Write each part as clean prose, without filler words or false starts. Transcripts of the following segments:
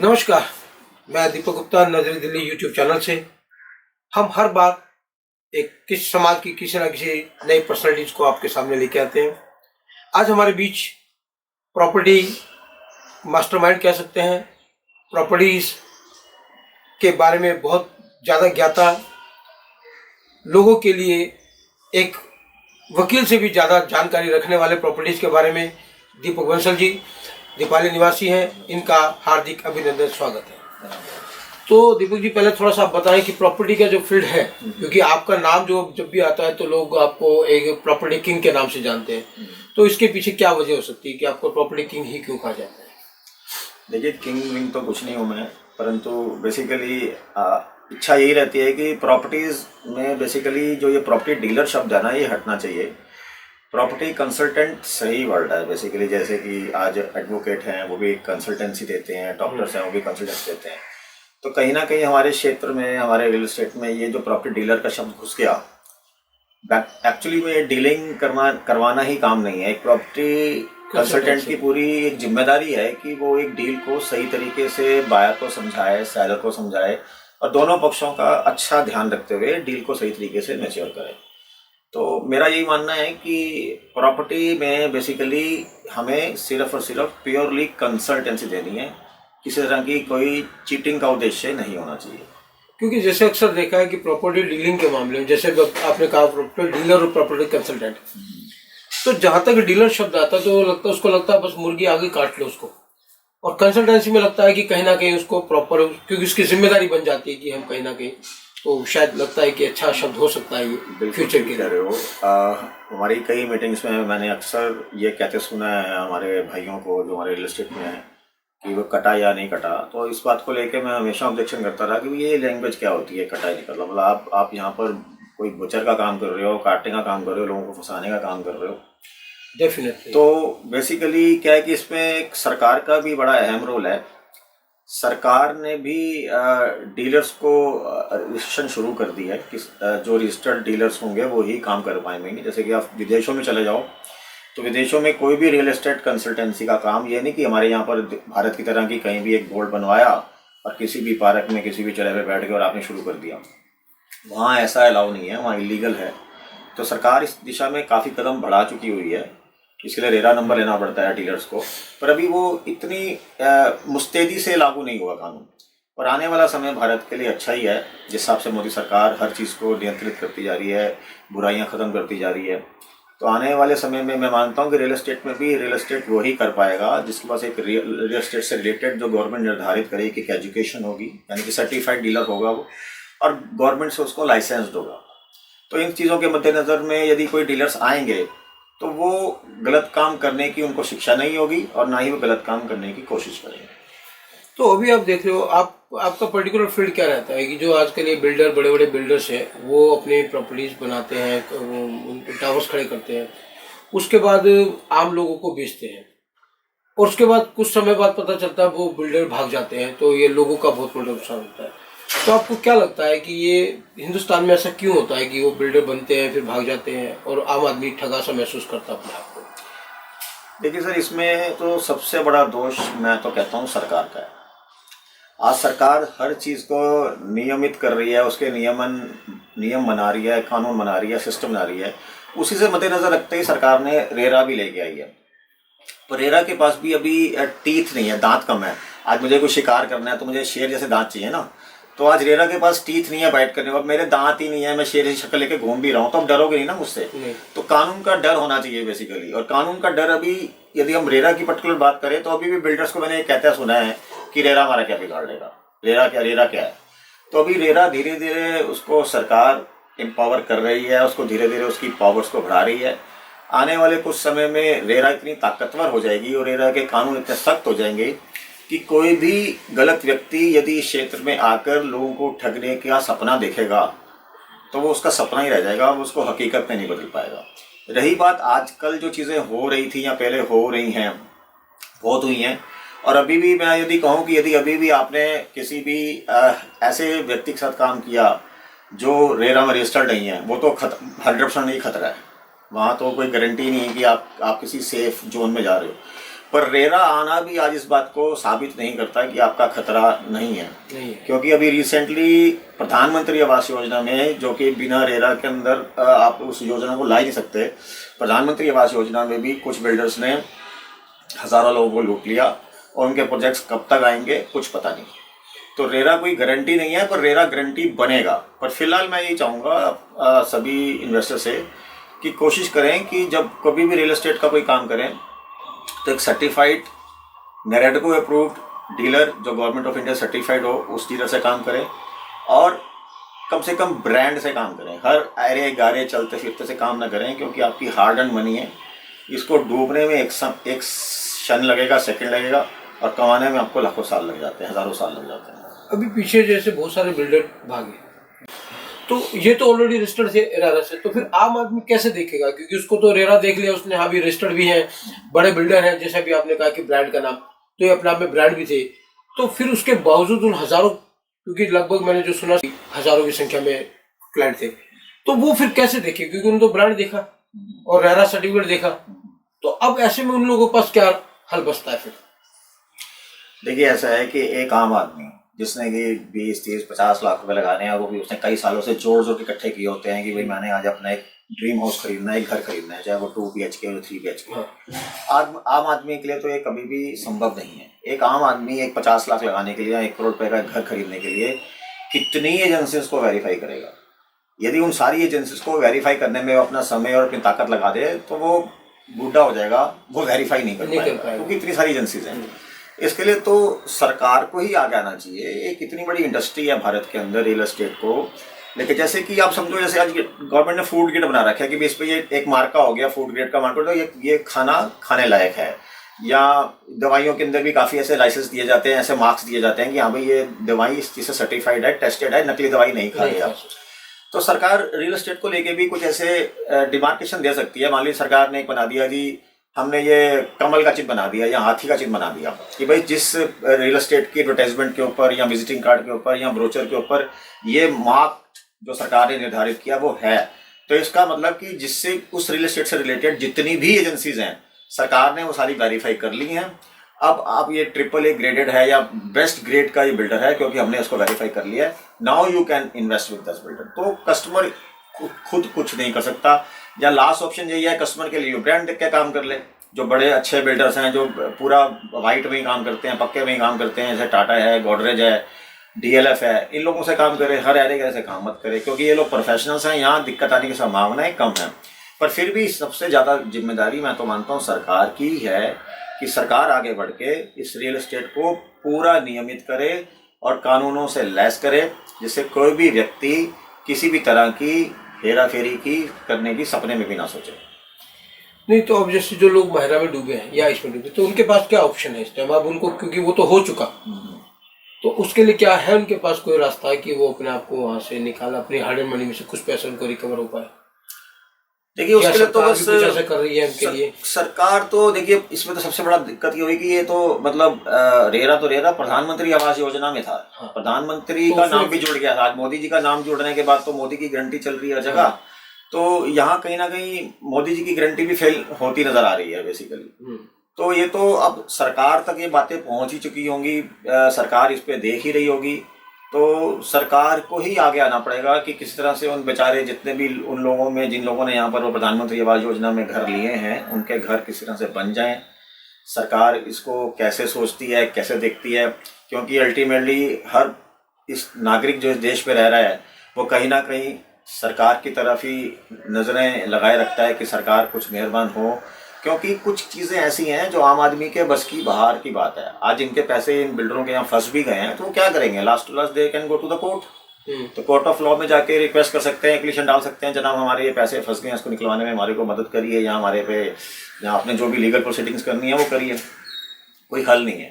नमस्कार, मैं दीपक गुप्ता नजर दिल्ली यूट्यूब चैनल से। हम हर बार एक किस समाज की किसी न किसी नई पर्सनैलिटीज को आपके सामने लेके आते हैं। आज हमारे बीच प्रॉपर्टी मास्टरमाइंड कह सकते हैं, प्रॉपर्टीज के बारे में बहुत ज़्यादा ज्ञाता लोगों के लिए एक वकील से भी ज़्यादा जानकारी रखने वाले प्रॉपर्टीज के बारे में दीपक बंसल जी दीपाली निवासी हैं। इनका हार्दिक अभिनंदन, स्वागत है। तो दीपक जी, पहले थोड़ा सा आप बताएं कि प्रॉपर्टी का जो फील्ड है, क्योंकि आपका नाम जो जब भी आता है तो लोग आपको एक प्रॉपर्टी किंग के नाम से जानते हैं, तो इसके पीछे क्या वजह हो सकती है कि आपको प्रॉपर्टी किंग ही क्यों कहा जाता है? देखिए, किंग विंग तो कुछ नहीं हूँ मैं, परंतु बेसिकली इच्छा यही रहती है कि प्रॉपर्टीज़ में बेसिकली जो ये प्रॉपर्टी डीलर शब्द है ना, ये हटना चाहिए। प्रॉपर्टी कंसल्टेंट सही वर्ड है बेसिकली। जैसे कि आज एडवोकेट हैं, वो भी कंसल्टेंसी देते हैं, डॉक्टर्स हैं, वो भी कंसल्टेंसी देते हैं। तो कहीं ना कहीं हमारे क्षेत्र में, हमारे रियल एस्टेट में ये जो प्रॉपर्टी डीलर का शब्द घुस गया, एक्चुअली में डीलिंग करवाना ही काम नहीं है। एक प्रॉपर्टी कंसल्टेंट की पूरी एक जिम्मेदारी है कि वो एक डील को सही तरीके से बायर को समझाए, सेलर को समझाए, और दोनों पक्षों का अच्छा ध्यान रखते हुए डील को सही तरीके से मैच्योर करे। तो मेरा यही मानना है कि प्रॉपर्टी में बेसिकली हमें सिर्फ और सिर्फ प्योरली कंसल्टेंसी देनी है। किसी तरह की कोई चीटिंग का उद्देश्य नहीं होना चाहिए। क्योंकि जैसे अक्सर देखा है कि प्रॉपर्टी डीलिंग के मामले में, जैसे आपने कहा प्रॉपर्टी डीलर और प्रॉपर्टी कंसल्टेंट, तो जहाँ तक डीलर शब्द आता है तो उसको लगता है बस मुर्गी आगे काट लो उसको, और कंसल्टेंसी में लगता है कि कहीं ना कहीं उसको प्रॉपर, क्योंकि उसकी जिम्मेदारी बन जाती है कि हम कहीं ना कहीं, तो शायद लगता है कि अच्छा शब्द हो सकता है ये फ्यूचर के कह रहे हो। हमारी कई मीटिंग्स में मैंने अक्सर ये कहते सुना है हमारे भाइयों को जो हमारे रियल एस्टेट में है कि वो कटा या नहीं कटा। तो इस बात को लेके मैं हमेशा ऑब्जेक्शन करता रहा कि ये लैंग्वेज क्या होती है, कटा नहीं कटा। मतलब आप यहाँ पर कोई बुचर का काम कर रहे हो, काटने का काम कर रहे हो, लोगों को फंसाने का काम कर रहे हो। डेफिनेटली। तो बेसिकली क्या है कि इसमें सरकार का भी बड़ा अहम रोल है। सरकार ने भी डीलर्स को रजिस्ट्रेशन शुरू कर दी है कि जो रजिस्टर्ड डीलर्स होंगे वो ही काम कर पाएंगे। जैसे कि आप विदेशों में चले जाओ तो विदेशों में कोई भी रियल एस्टेट कंसल्टेंसी का काम, ये नहीं कि हमारे यहाँ पर भारत की तरह की कहीं भी एक बोर्ड बनवाया और किसी भी पार्क में किसी भी जगह पे बैठ गए और आपने शुरू कर दिया। वहाँ ऐसा अलाउ नहीं है, वहाँ इलीगल है। तो सरकार इस दिशा में काफ़ी कदम बढ़ा चुकी हुई है। इसके लिए रेरा नंबर लेना पड़ता है डीलर्स को, पर अभी वो इतनी मुस्तैदी से लागू नहीं हुआ कानून। और आने वाला समय भारत के लिए अच्छा ही है, जिस हिसाब से मोदी सरकार हर चीज़ को नियंत्रित करती जा रही है, बुराइयां ख़त्म करती जा रही है। तो आने वाले समय में मैं मानता हूँ कि रियल एस्टेट में भी रियल एस्टेट वही कर पाएगा जिसके पास एक रियल एस्टेट से रिलेटेड जो गवर्नमेंट निर्धारित करे कि एजुकेशन होगी, यानी कि सर्टिफाइड डीलर होगा वो, और गवर्नमेंट से उसको लाइसेंस्ड होगा। तो इन चीज़ों के मद्देनज़र में यदि कोई डीलर्स आएंगे तो वो गलत काम करने की उनको शिक्षा नहीं होगी और ना ही वो गलत काम करने की कोशिश करेंगे। तो अभी आप देख रहे हो, आपका पर्टिकुलर फील्ड क्या रहता है कि जो आजकल ये बिल्डर, बड़े बड़े बिल्डर्स हैं, वो अपनी प्रॉपर्टीज बनाते हैं, उनके टावर्स खड़े करते हैं, उसके बाद आम लोगों को बेचते हैं, और उसके बाद कुछ समय बाद पता चलता है वो बिल्डर भाग जाते हैं, तो ये लोगों का बहुत बड़ा नुकसान होता है। तो आपको क्या लगता है कि ये हिंदुस्तान में ऐसा क्यों होता है कि वो बिल्डर बनते हैं फिर भाग जाते हैं और आम आदमी ठगा सा महसूस करता है अपने आप को? देखिए सर, इसमें तो सबसे बड़ा दोष मैं तो कहता हूँ सरकार का है। आज सरकार हर चीज़ को नियमित कर रही है, उसके नियम बना रही है, कानून बना रही है, सिस्टम बना रही है। उसी से मद्देनजर रखते ही सरकार ने रेरा भी लेके आई है। पर रेरा के पास भी अभी टीथ नहीं है, दांत कम है। आज मुझे कोई शिकार करना है तो मुझे शेर जैसे दांत चाहिए ना, तो आज रेरा के पास टीथ नहीं है बाइट करने को। मेरे दांत ही नहीं है, मैं शेर की शक्ल लेके घूम भी रहा हूँ, तो अब डरोगे नहीं ना मुझसे। तो कानून का डर होना चाहिए बेसिकली। और कानून का डर अभी, यदि हम रेरा की पर्टिकुलर बात करें तो अभी भी बिल्डर्स को मैंने ये कहते सुना है कि रेरा हमारा क्या बिगाड़ लेगा, रेरा क्या है। तो अभी रेरा धीरे धीरे उसको सरकार एम्पावर कर रही है, उसको धीरे धीरे उसकी पावर्स को बढ़ा रही है। आने वाले कुछ समय में रेरा इतनी ताकतवर हो जाएगी और रेरा के कानून इतने सख्त हो जाएंगे कि कोई भी गलत व्यक्ति यदि इस क्षेत्र में आकर लोगों को ठगने का सपना देखेगा तो वो उसका सपना ही रह जाएगा, वो उसको हकीकत में नहीं बदल पाएगा। रही बात आजकल जो चीज़ें हो रही थी या पहले हो रही हैं, बहुत हुई हैं, और अभी भी मैं यदि कहूँ कि यदि अभी भी आपने किसी भी ऐसे व्यक्ति के साथ काम किया जो रेरा में रजिस्टर्ड नहीं है, वो तो 100% नहीं खतरा है। वहाँ तो कोई गारंटी नहीं है कि आप किसी सेफ जोन में जा रहे हो। पर रेरा आना भी आज इस बात को साबित नहीं करता कि आपका खतरा नहीं है। क्योंकि अभी रिसेंटली प्रधानमंत्री आवास योजना में, जो कि बिना रेरा के अंदर आप उस योजना को ला ही नहीं सकते, प्रधानमंत्री आवास योजना में भी कुछ बिल्डर्स ने हजारों लोगों को लूट लिया और उनके प्रोजेक्ट्स कब तक आएंगे कुछ पता नहीं। तो रेरा कोई गारंटी नहीं है, पर रेरा गारंटी बनेगा। पर फिलहाल मैं यही चाहूँगा सभी इन्वेस्टर से कि कोशिश करें कि जब कभी भी रियल एस्टेट का कोई काम करें तो एक सर्टिफाइड नेरेडको अप्रूव्ड डीलर, जो गवर्नमेंट ऑफ इंडिया सर्टिफाइड हो, उस डीलर से काम करें और कम से कम ब्रांड से काम करें। हर अरे गारे चलते फिरते से काम ना करें, क्योंकि आपकी हार्ड एंड मनी है, इसको डूबने में एक क्षण लगेगा, सेकंड लगेगा, और कमाने में आपको लाखों साल लग जाते हैं, हजारों साल लग जाते हैं। अभी पीछे जैसे बहुत सारे बिल्डर भागे, तो ये तो ऑलरेडी रजिस्टर्ड थे रेरा से, तो फिर आम आदमी कैसे देखेगा? क्योंकि उसको तो रेरा देख लिया उसने, हाँ भी रजिस्टर्ड भी है, बड़े बिल्डर हैं, जैसे भी आपने कहा कि ब्रांड का नाम, तो ये अपने आप में ब्रांड भी थे, तो फिर उसके बावजूद उन हजारों, क्योंकि लगभग मैंने जो सुना हजारों की संख्या में क्लाइंट थे, तो वो फिर कैसे देखे? क्योंकि उन्होंने तो ब्रांड देखा और रेरा सर्टिफिकेट देखा, तो अब ऐसे में उन लोगों के पास क्या हल बचता है फिर? देखिए, ऐसा है कि एक आम आदमी जिसने कि 20-30-50 लाख रुपए लगाने हैं, वो भी उसने कई सालों से जोड़ जोड़ के इकट्ठे किए होते हैं कि भाई मैंने आज अपना एक ड्रीम हाउस खरीदना है, एक घर खरीदना है, चाहे वो 2 BHK हो 3 BHK। आम आदमी के लिए तो ये कभी भी संभव नहीं है। एक आम आदमी एक 50 लाख लगाने के लिए, 1 करोड़ रुपए का घर खरीदने के लिए कितनी एजेंसीज को वेरीफाई करेगा? यदि उन सारी एजेंसीज को वेरीफाई करने में अपना समय और अपनी ताकत लगा दे तो वो बूढ़ा हो जाएगा, वो वेरीफाई नहीं कर पाएगा, क्योंकि इतनी सारी एजेंसीज हैं। इसके लिए तो सरकार को ही आगे आना चाहिए। एक इतनी बड़ी इंडस्ट्री है भारत के अंदर रियल एस्टेट को लेकिन, जैसे कि आप समझो, जैसे आज गवर्नमेंट ने फूड ग्रेड बना रखा है कि इस पे ये एक मार्का हो गया फूड ग्रेड का मार्का, तो ये खाना खाने लायक है। या दवाइयों के अंदर भी काफ़ी ऐसे लाइसेंस दिए जाते हैं, ऐसे मार्क्स दिए जाते हैं कि हाँ भाई ये दवाई इस चीज़ से सर्टिफाइड है, टेस्टेड है, नकली दवाई नहीं खा रही आप। तो सरकार रियल एस्टेट को लेके भी कुछ ऐसे डिमार्केशन दे सकती है। मान लीजिए सरकार ने एक बना दिया कि हमने ये कमल का चिन्ह बना दिया या हाथी का चिन्ह बना दिया कि भाई जिस रियल एस्टेट की एडवर्टाइजमेंट के ऊपर या विजिटिंग कार्ड के ऊपर या ब्रोचर के ऊपर ये मार्क जो सरकार ने निर्धारित किया वो है, तो इसका मतलब कि जिससे उस रियल एस्टेट से रिलेटेड जितनी भी एजेंसीज हैं सरकार ने वो सारी वेरीफाई कर ली हैं। अब आप ये AAA ग्रेडेड है या बेस्ट ग्रेड का ये बिल्डर है क्योंकि हमने इसको वेरीफाई कर लिया है, now you can invest with this builder. तो कस्टमर खुद कुछ नहीं कर सकता, या लास्ट ऑप्शन यही है कस्टमर के लिए ब्रांड देख के काम कर ले। जो बड़े अच्छे बिल्डर्स हैं जो पूरा वाइट में ही काम करते हैं, पक्के में ही काम करते हैं, जैसे टाटा है, गोदरेज है, DLF है, इन लोगों से काम करे, हर एरिया से काम मत करे, क्योंकि ये लोग प्रोफेशनल्स हैं, यहाँ दिक्कत आने की संभावनाएं कम है। पर फिर भी सबसे ज़्यादा जिम्मेदारी मैं तो मानता हूँ सरकार की है कि सरकार आगे बढ़ के इस रियल एस्टेट को पूरा नियमित करे और कानूनों से लैस करे, जिससे कोई भी व्यक्ति किसी भी तरह की हेरा फेरी की करने की सपने में भी ना सोचे। नहीं तो अब जैसे जो लोग महरा में डूबे हैं या इसमें डूबे, तो उनके पास क्या ऑप्शन है इस टाइम? अब उनको, क्योंकि वो तो हो चुका, तो उसके लिए क्या है उनके पास कोई रास्ता है कि वो अपने आप को वहां से निकाला, अपनी हार्ड एंड मनी में से कुछ पैसे उनको रिकवर हो पाए? देखिए, उसके लिए तो बस ऐसा कर रही है उनके लिए सरकार। तो देखिए, इसमें तो सबसे बड़ा दिक्कत ये हुई कि ये तो मतलब रेरा प्रधानमंत्री आवास योजना में था। हाँ। प्रधानमंत्री का नाम भी जुड़ गया था। आज मोदी जी का नाम जुड़ने के बाद तो मोदी की गारंटी चल रही है हर जगह। तो यहाँ कहीं ना कहीं मोदी जी की गारंटी भी फेल होती नजर आ रही है बेसिकली। तो ये तो अब सरकार तक ये बातें पहुंच ही चुकी होंगी, सरकार इस पे देख ही रही होगी। तो सरकार को ही आगे आना पड़ेगा कि किस तरह से उन बेचारे जितने भी उन लोगों में जिन लोगों ने यहाँ पर वो प्रधानमंत्री आवास योजना में घर लिए हैं, उनके घर किस तरह से बन जाएं। सरकार इसको कैसे सोचती है, कैसे देखती है, क्योंकि अल्टीमेटली हर इस नागरिक जो इस देश में रह रहा है वो कहीं ना कहीं सरकार की तरफ ही नज़रें लगाए रखता है कि सरकार कुछ मेहरबान हो, क्योंकि कुछ चीज़ें ऐसी हैं जो आम आदमी के बस की बाहर की बात है। आज इनके पैसे इन बिल्डरों के यहाँ फंस भी गए हैं तो वो क्या करेंगे? Last to last they can go to the court. तो कोर्ट ऑफ लॉ में जाके रिक्वेस्ट कर सकते हैं, एप्लीकेशन डाल सकते हैं, जनाब हमारे ये पैसे फंस गए हैं, इसको निकलवाने में हमारे को मदद करिए, या हमारे पे या आपने जो भी लीगल प्रोसीडिंग्स करनी है वो करिए। कोई हल नहीं है।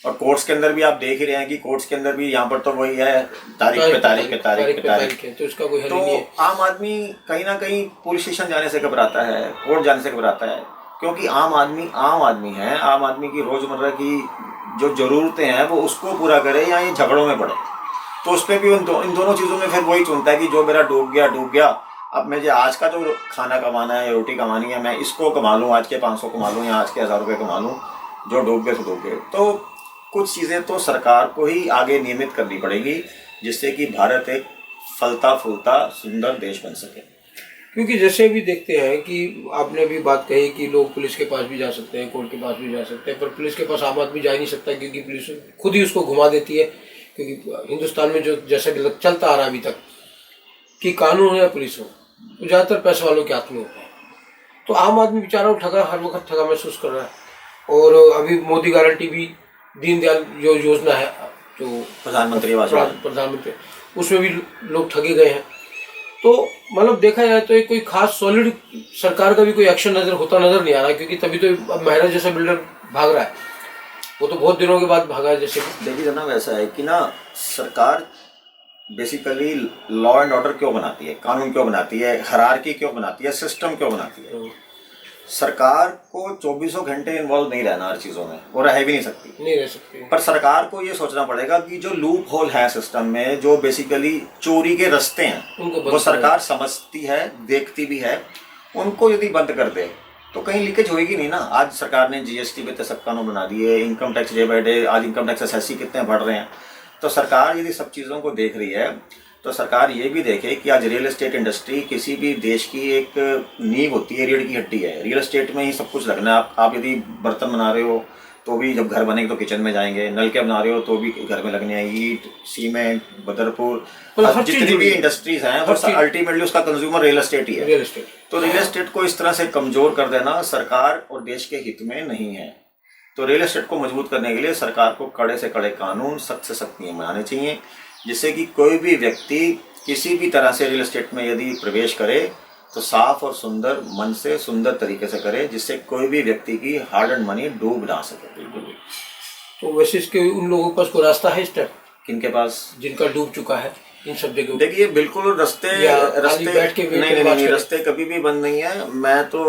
और कोर्ट्स के अंदर भी आप देख ही रहे हैं कि कोर्ट्स के अंदर भी यहाँ पर तो वही है, तारीख पे तारीख। तो इसका कोई हल तो नहीं है। आम आदमी कहीं ना कहीं पुलिस स्टेशन जाने से घबराता है, कोर्ट जाने से घबराता है, क्योंकि आम आदमी है। आम आदमी की रोजमर्रा की जो जरूरतें हैं वो उसको पूरा करे या ये झगड़ों में पड़े। तो उस पर भी इन दोनों चीज़ों में फिर वही चुनता है कि जो मेरा डूब गया, अब मुझे आज का जो खाना कमाना है, रोटी कमानी है, मैं इसको कमा लूँ, आज के 500 कमा लूँ या आज के 1000 रुपये कमा लूँ। जो डूब गए तो डूब गए। तो कुछ चीज़ें तो सरकार को ही आगे नियमित करनी पड़ेगी, जिससे कि भारत एक फलता फूलता सुंदर देश बन सके। क्योंकि जैसे भी देखते हैं कि आपने भी बात कही कि लोग पुलिस के पास भी जा सकते हैं, कोर्ट के पास भी जा सकते हैं, पर पुलिस के पास आम आदमी जा ही नहीं सकता, क्योंकि पुलिस खुद ही उसको घुमा देती है। क्योंकि हिंदुस्तान में जो जैसा कि चलता आ रहा है अभी तक कि कानून हो या पुलिस हो, वो ज़्यादातर पैसे वालों के हाथ में होता है। तो आम आदमी बेचारा ठगा, हर वक्त ठगा महसूस कर रहा है। और अभी मोदी गारंटी भी, दीनदयाल जो योजना है, जो प्रधानमंत्री, उसमें भी लोग ठगे गए हैं। तो मतलब देखा जाए तो कोई खास सॉलिड सरकार का भी कोई एक्शन नजर नहीं आ रहा, क्योंकि तभी तो अब महरा जैसा बिल्डर भाग रहा है। वो तो बहुत दिनों के बाद भागा है। जैसे देखिए जनाब, ऐसा है कि ना, सरकार बेसिकली लॉ एंड ऑर्डर क्यों बनाती है, कानून क्यों बनाती है, हायरार्की क्यों बनाती है, सिस्टम क्यों बनाती है। सरकार को 24 घंटे इन्वॉल्व नहीं रहना हर चीज़ों में, वो रह भी नहीं सकती। पर सरकार को ये सोचना पड़ेगा कि जो लूप होल है सिस्टम में, जो बेसिकली चोरी के रास्ते हैं, वो सरकार समझती है, देखती भी है। उनको यदि बंद कर दे तो कहीं लीकेज होएगी नहीं ना। आज सरकार ने जीएसटी पे तहत कानून बना दिए, income tax day by day, आज इनकम टैक्स एसएससी कितने बढ़ रहे हैं। तो सरकार यदि सब चीज़ों को देख रही है, तो सरकार ये भी देखे कि आज रियल एस्टेट इंडस्ट्री किसी भी देश की एक नींव होती है, रीढ़ की हड्डी है। रियल एस्टेट में ही सब कुछ लगना है। आप यदि बर्तन बना रहे हो तो भी जब घर बनेंगे तो किचन में जाएंगे, नलके बना रहे हो तो भी घर में लगने हैं, ईट, सीमेंट, बदरपुर, जितनी भी इंडस्ट्रीज हैं, वो अल्टीमेटली उसका कंज्यूमर रियल एस्टेट ही है। तो रियल एस्टेट को इस तरह से कमजोर कर देना सरकार और देश के हित में नहीं है। तो रियल एस्टेट को मजबूत करने के लिए सरकार को कड़े से कड़े कानून, सख्त से सख्त नियम बनाने चाहिए, जिससे कि कोई भी व्यक्ति किसी भी तरह से रियल एस्टेट में यदि प्रवेश करे तो साफ और सुंदर मन से, सुंदर तरीके से करे, जिससे कोई भी व्यक्ति की हार्ड एंड मनी डूब ना सके। बिल्कुल। तो वैसे इसके उन लोगों के पास कोई रास्ता है इस टाइप, किनके पास, जिनका डूब चुका है इन सब जगह? देखिए बिल्कुल रास्ते नहीं, रास्ते कभी भी बंद नहीं है। मैं तो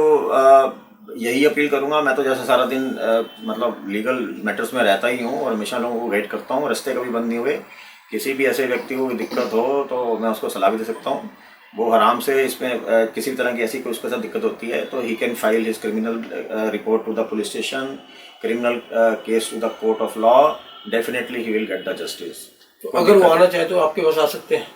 यही अपील करूंगा। मैं तो जैसे सारा दिन मतलब लीगल मैटर्स में रहता ही हूँ और हमेशा लोगों को गाइड करता हूँ। रास्ते कभी बंद नहीं हुए। किसी भी ऐसे व्यक्ति को दिक्कत हो तो मैं उसको सलाह भी दे सकता हूँ। वो आराम से इसमें किसी भी तरह की ऐसी कोई उसके साथ दिक्कत होती है तो he can file his criminal report to the police station, criminal case to the court of law. Definitely he will get the justice. तो अगर वो आना चाहे तो आपके पास आ सकते हैं?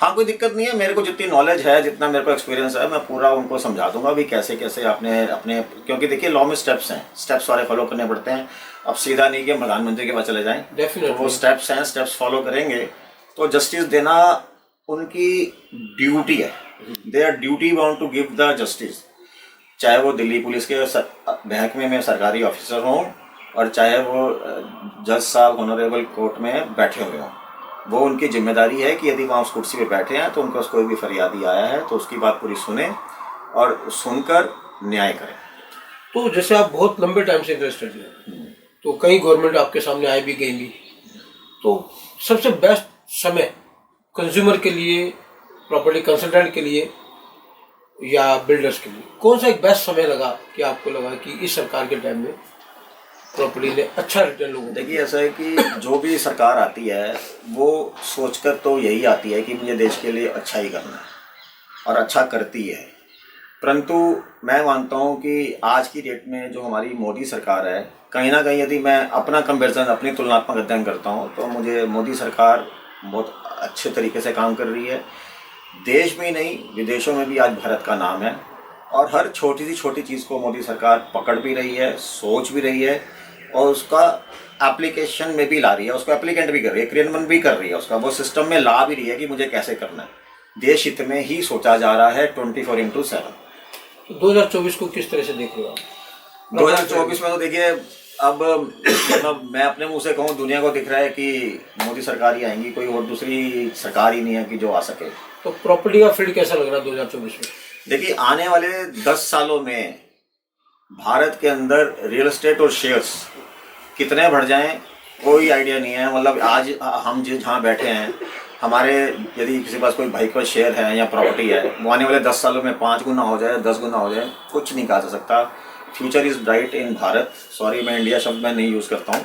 हाँ, कोई दिक्कत नहीं है। मेरे को जितनी नॉलेज है, जितना मेरे को एक्सपीरियंस है, मैं पूरा उनको समझा दूंगा भी कैसे कैसे आपने अपने, क्योंकि देखिए लॉ में स्टेप्स हैं, स्टेप्स सारे फॉलो करने पड़ते हैं। अब सीधा नहीं कि प्रधानमंत्री के पास चले जाएं, तो वो स्टेप्स हैं, स्टेप्स फॉलो करेंगे तो जस्टिस देना उनकी ड्यूटी है। They are duty bound to give the justice. चाहे वो दिल्ली पुलिस के महकमे में सरकारी ऑफिसर हों और चाहे वो जज साहब ऑनरेबल कोर्ट में बैठे हुए हों, वो उनकी जिम्मेदारी है कि यदि वहाँ उस कुर्सी पे बैठे हैं तो उनका कोई भी फरियादी आया है तो उसकी बात पूरी सुने और सुनकर न्याय करें। तो जैसे आप बहुत लंबे टाइम से इंटरेस्टेड हैं, तो कई गवर्नमेंट आपके सामने आई भी गई भी, तो सबसे बेस्ट समय कंज्यूमर के लिए, प्रॉपर्टी कंसल्टेंट के लिए या बिल्डर्स के लिए कौन सा एक बेस्ट समय लगा कि आपको लगा कि इस सरकार के टाइम में प्रॉपर्टी ने अच्छा रिटर्न लोगों? देखिए ऐसा है कि जो भी सरकार आती है वो सोचकर तो यही आती है कि मुझे देश के लिए अच्छा ही करना है और अच्छा करती है। परंतु मैं मानता हूँ कि आज की डेट में जो हमारी मोदी सरकार है, कहीं ना कहीं यदि मैं अपना कंपैरिजन, अपनी तुलनात्मक अध्ययन करता हूँ तो मुझे मोदी सरकार बहुत अच्छे तरीके से काम कर रही है। देश में ही नहीं, विदेशों में भी आज भारत का नाम है और हर छोटी सी छोटी चीज़ को मोदी सरकार पकड़ भी रही है, सोच भी रही है और उसका एप्लीकेशन में भी ला रही है, उसको एप्लीकेंट भी कर रही है, क्रियान्वयन भी कर रही है, उसका वो सिस्टम में ला भी रही है कि मुझे कैसे करना है। देश हित में ही सोचा जा रहा है 24/7। 2024 को किस तरह से देख रहे हो आप? 2024 में तो देखिए अब मतलब मैं अपने मुंह से कहूँ, दुनिया को दिख रहा है कि मोदी सरकार ही आएंगी, कोई और दूसरी सरकार ही नहीं है कि जो आ सके। तो प्रॉपर्टी का फील्ड कैसा लग रहा है 2024 में? देखिए आने वाले 10 सालों में भारत के अंदर रियल एस्टेट और शेयर्स कितने बढ़ जाएं कोई आइडिया नहीं है। मतलब आज हम जहाँ बैठे हैं, हमारे यदि किसी पास कोई बाइक का शेयर है या प्रॉपर्टी है, वो आने वाले 10 सालों में 5 गुना हो जाए, 10 गुना हो जाए, कुछ नहीं कहा जा सकता। Future is bright in Bharat. Sorry, मैं इंडिया शब्द मैं नहीं यूज़ करता हूँ।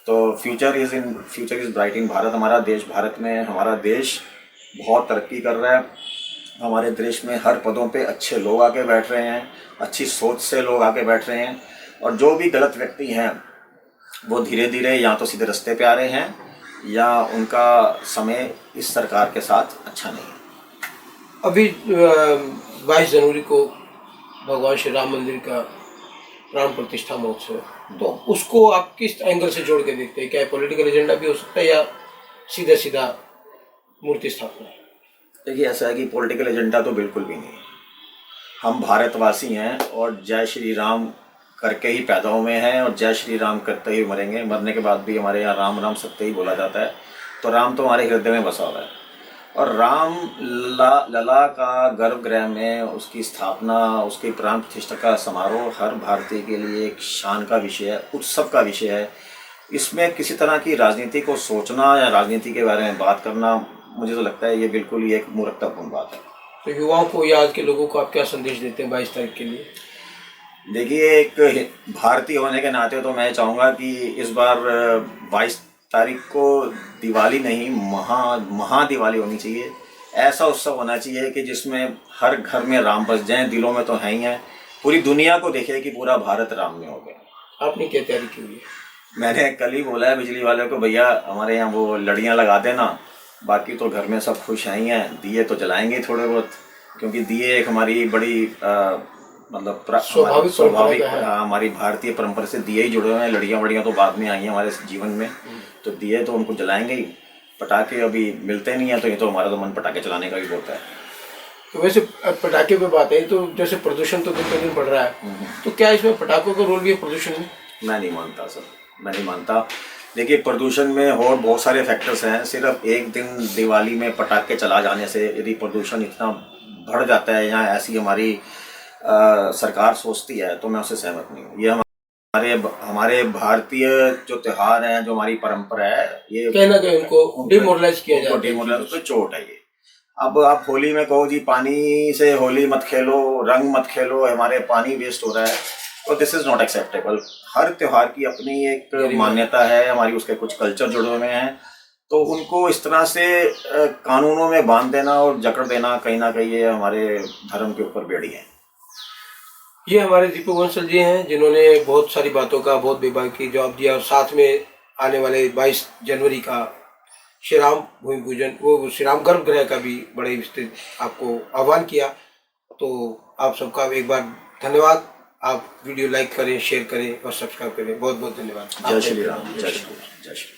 तो future is bright in Bharat. हमारा देश, भारत में हमारा देश बहुत तरक्की कर रहा है। हमारे देश में हर पदों पे अच्छे लोग आके बैठ रहे हैं, अच्छी सोच से लोग आके बैठ रहे हैं। और जो भी गलत व्यक्ति हैं वो धीरे धीरे या तो सीधे रास्ते पे आ रहे हैं या उनका समय इस सरकार के साथ अच्छा नहीं है। अभी 22 जनवरी को भगवान श्री राम मंदिर का प्राण प्रतिष्ठा महोत्सव है, तो उसको आप किस एंगल से जोड़ के देखते हैं? क्या पॉलिटिकल एजेंडा भी हो सकता है या सीधा सीधा मूर्ति स्थापना है? देखिए, ऐसा है कि पॉलिटिकल एजेंडा तो बिल्कुल भी नहीं है। हम भारतवासी हैं और जय श्री राम करके ही पैदा हुए हैं और जय श्री राम करते ही मरेंगे। मरने के बाद भी हमारे यहाँ राम राम सत्य ही बोला जाता है। तो राम तो हमारे हृदय में बसा हुआ है और राम लला का गर्भगृह में उसकी स्थापना, उसकी प्राण प्रतिष्ठा का समारोह हर भारतीय के लिए एक शान का विषय है, उत्सव का विषय है। इसमें किसी तरह की राजनीति को सोचना या राजनीति के बारे में बात करना, मुझे तो लगता है ये बिल्कुल ही एक मूर्खतापूर्ण बात है। तो युवाओं को या आज के लोगों को आप क्या संदेश देते हैं 22 तारीख के लिए? देखिए, एक भारतीय होने के नाते तो मैं चाहूँगा कि इस बार 22 तारीख को दिवाली नहीं, महा दिवाली होनी चाहिए। ऐसा उत्सव होना चाहिए कि जिसमें हर घर में राम बस जाएं, दिलों में तो हैं ही हैं। पूरी दुनिया को देखे कि पूरा भारत राम में हो गया। आपने क्या तैयारी की हुई है? मैंने कल ही बोला है बिजली वाले को, भैया हमारे यहाँ वो लड़ियाँ लगा देना, बाकी तो घर में सब खुश हैं ही हैं। दिए तो जलाएंगे थोड़े बहुत, क्योंकि दिए एक हमारी बड़ी मतलब स्वाभाविक हमारी भारतीय परंपरा से दिए ही जुड़े हुए हैं। लड़ियाँ वड़ियाँ तो बाद में आई हैं हमारे जीवन में, तो दिए तो उनको जलाएंगे ही। पटाखे अभी मिलते नहीं हैं, तो ये तो हमारा तो मन पटाखे चलाने का भी होता है। तो वैसे पटाखे पे बात है, तो जैसे प्रदूषण तो दिन पर दिन बढ़ रहा है, तो क्या इसमें पटाखों का रोल भी है प्रदूषण में? मैं नहीं मानता सर, मैं नहीं मानता। देखिए, प्रदूषण में और बहुत सारे फैक्टर्स हैं। सिर्फ एक दिन दिवाली में पटाखे चला जाने से यदि प्रदूषण इतना बढ़ जाता है या ऐसी हमारी सरकार सोचती है, तो मैं उससे सहमत नहीं हूँ। ये हमारे भारतीय जो त्योहार हैं, जो हमारी परंपरा है, ये कहना कि उनको डिमोरलाइज किया जाता है। डिमोरलाइज तो चोट है ये। अब आप होली में कहो जी पानी से होली मत खेलो, रंग मत खेलो, हमारे पानी वेस्ट हो रहा है, तो दिस इज नॉट एक्सेप्टेबल। हर त्योहार की अपनी एक मान्यता है, हमारी उसके कुछ कल्चर जुड़े हुए हैं, तो उनको इस तरह से कानूनों में बांध देना और जकड़ देना कहीं ना कहीं ये हमारे धर्म के ऊपर बेड़ी है। ये हमारे दीपक बंसल जी हैं, जिन्होंने बहुत सारी बातों का बहुत विभागीय जवाब दिया और साथ में आने वाले 22 जनवरी का श्री राम भूमि पूजन, वो श्री राम गर्भगृह का भी बड़े विस्तृत आपको आह्वान किया। तो आप सबका एक बार धन्यवाद। आप वीडियो लाइक करें, शेयर करें और सब्सक्राइब करें। बहुत बहुत धन्यवाद। जय श्री राम, जय श्री राम, जय श्री राम।